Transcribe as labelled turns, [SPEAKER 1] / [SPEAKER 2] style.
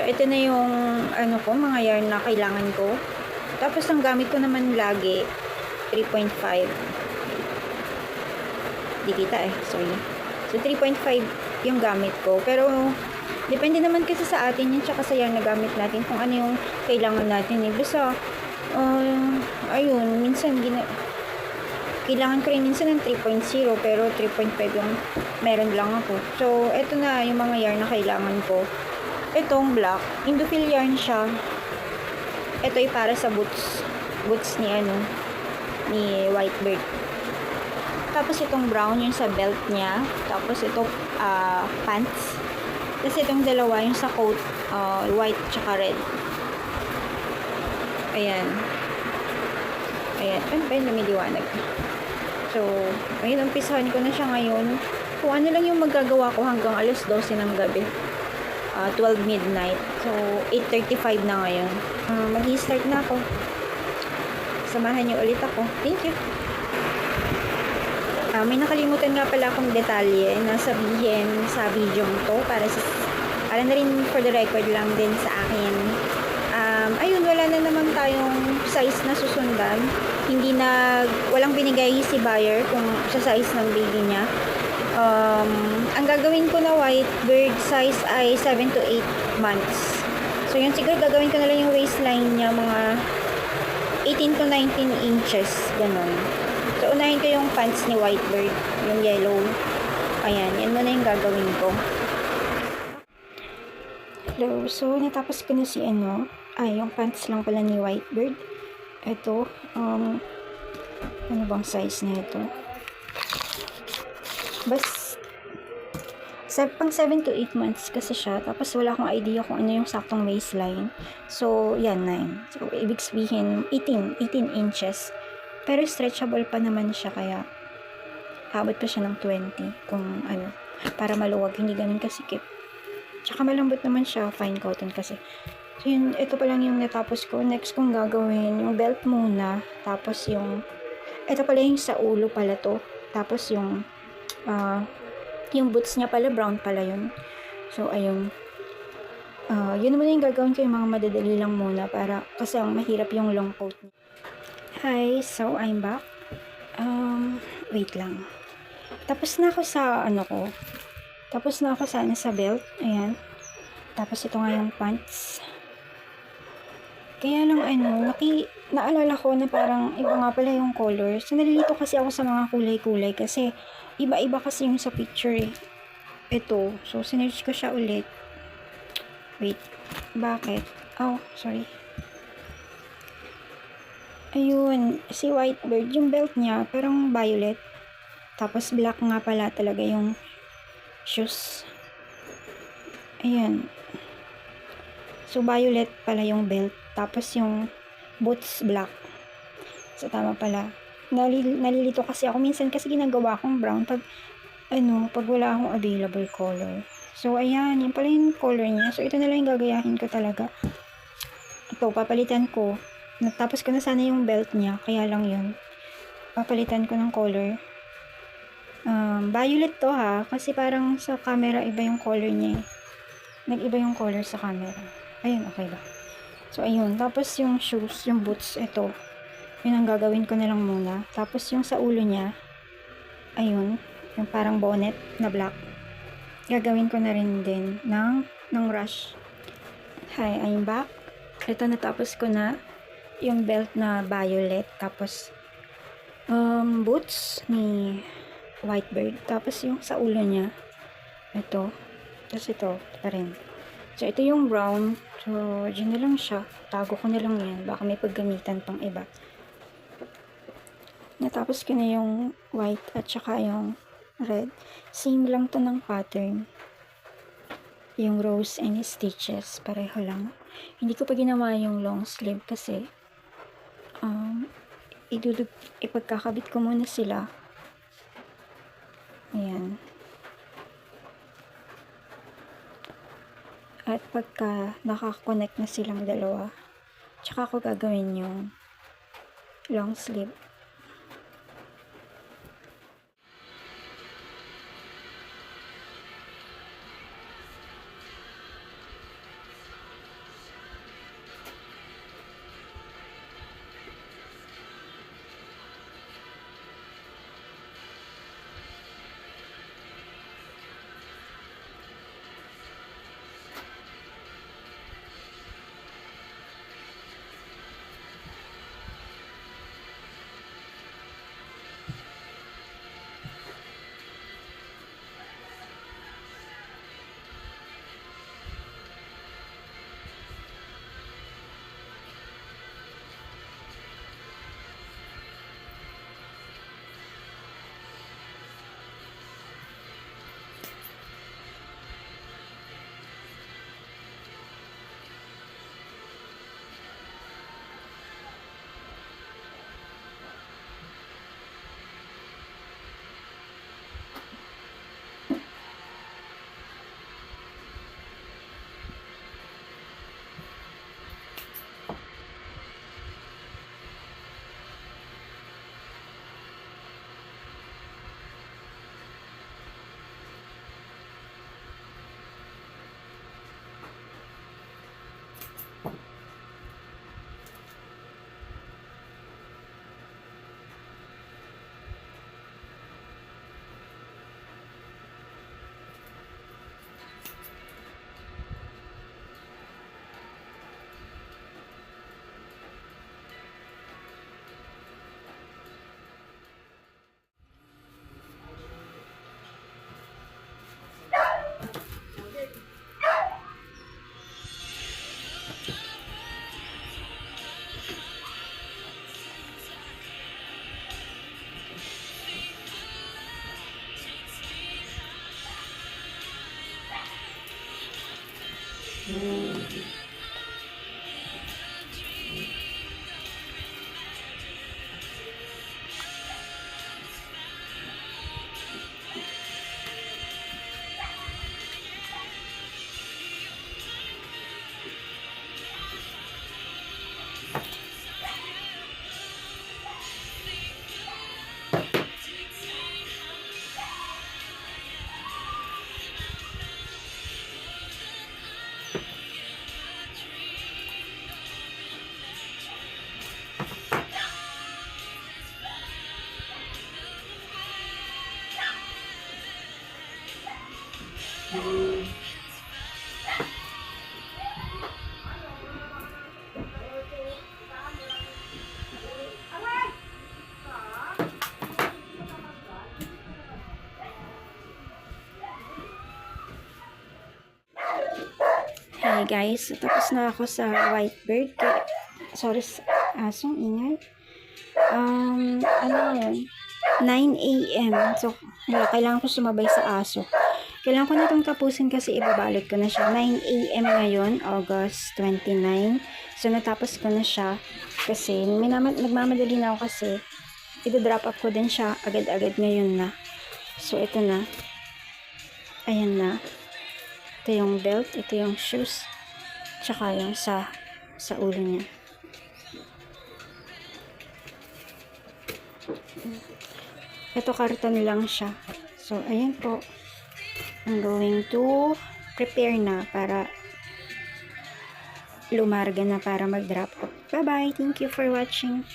[SPEAKER 1] ito na yung ano ko, mga yarn na kailangan ko. Tapos, ang gamit ko naman lagi, 3.5. Di kita sorry. So, 3.5 yung gamit ko. Pero, depende naman kasi sa atin yun, tsaka sa yarn na gamit natin, kung ano yung kailangan natin Basta, ayun, minsan, kailangan ko rin minsan ng 3.0, pero 3.5 yung meron lang ako. So, eto na yung mga yarn na kailangan ko. Itong black, Indufil yarn siya. Ito ay para sa boots ni ni Whitebird. Tapos itong brown yung sa belt niya. Tapos ito pants. Tapos itong dalawa yung sa coat, white tsaka red. Ayan. Ano ba yung lumiliwanag? So, ayun, umpisahan ko na siya ngayon. Kung ano lang yung magagawa ko hanggang alas 12 ng gabi. 12 midnight. So, 8:35 na ngayon. Mag-i-start na ako. Samahan niyo ulit ako. Thank you. May nakalimutan nga pala akong detalye na sabihin sa video to para na rin for the record lang din sa akin. Ayun, wala na naman tayong size na susundan. Walang binigay si buyer kung sa size ng baby niya. Ang gagawin ko na Whitebird size ay 7 to 8 months. So, yun siguro gagawin ko na lang yung waistline niya, mga 18 to 19 inches, ganun. So, unahin ko yung pants ni Whitebird, yung yellow. Ayan, yan muna yung gagawin ko. Hello, so natapos ko na yung pants lang pala ni Whitebird. Ito, ano bang size na ito? Pang 7 to 8 months kasi siya. Tapos wala akong idea kung ano yung saktong waistline. So, yan, 9. So, ibig sabihin, 18 inches. Pero stretchable pa naman siya, kaya abot pa siya ng 20 kung para maluwag, hindi ganun kasikip. Tsaka malambot naman siya, fine cotton kasi. So, yun, ito pa lang yung natapos ko. Next kong gagawin, yung belt muna. Tapos ito pala yung sa ulo pala to. Tapos yung boots niya pala, brown pala yun. So, ayun. Yun naman yung gagawin ko, yung mga madadali lang muna kasi ang mahirap yung long coat. Hi, so I'm back. Wait lang. Tapos na ako sa sa belt. Ayan. Tapos ito nga yung pants. Kaya lang naalala ko na parang iba nga pala yung color. So, nalilito kasi ako sa mga kulay-kulay kasi iba-iba kasi yung sa picture Ito. So, sinearch ko siya ulit. Wait. Bakit? Oh, sorry. Ayun. Si Whitebird, yung belt niya, parang violet. Tapos, black nga pala talaga yung shoes. Ayan. So, violet pala yung belt. Tapos, yung boots, black. So, tama pala. Nalilito kasi ako. Minsan kasi ginagawa akong brown pag wala akong available color. So, ayan. Yung pala yung color niya. So, ito na lang yung gagayahin ko talaga. Ito, papalitan ko. Natapos ko na sana yung belt niya. Kaya lang yun. Papalitan ko ng color. Violet to ha. Kasi parang sa camera, iba yung color niya. Nag-iba yung color sa camera. Ayun, okay ba? So, ayun. Tapos yung shoes, yung boots, ito. Yun ang gagawin ko na lang muna. Tapos yung sa ulo niya, ayun. Yung parang bonnet na black. Gagawin ko na rin din ng rush. Hi, I'm back. Ito, natapos ko na yung belt na violet. Tapos, boots ni Whitebird. Tapos yung sa ulo niya, ito. Tapos ito pa rin. So, ito yung brown. So, dyan na lang siya. Tago ko na lang yan. Baka may paggamitan pang iba. Natapos ko na yung white at saka yung red. Same lang to ng pattern. Yung rows and stitches. Pareho lang. Hindi ko pa ginawa yung long sleeve kasi ipagkakabit ko muna sila. Ayan. At pagka nakakonect na silang dalawa, tsaka ako gagawin yung long sleeve. Hi guys, tapos na ako sa Whitebird. Sorry sa asong ingay. Ano yun? 9 a.m. So, kailangan ko sumabay sa aso. Kailangan ko na itong tapusin kasi ibabalot ko na siya. 9 a.m. ngayon, August 29. So, natapos ko na siya kasi nagmamadali na ako kasi i-drop up ko din siya agad-agad ngayon na. So, ito na. Ayan na. Ito yung belt, ito yung shoes, tsaka yung sa ulo niya. Ito karton lang siya. So, ayan po. I'm going to prepare na para lumarga na para mag-drop off. Bye-bye. Thank you for watching.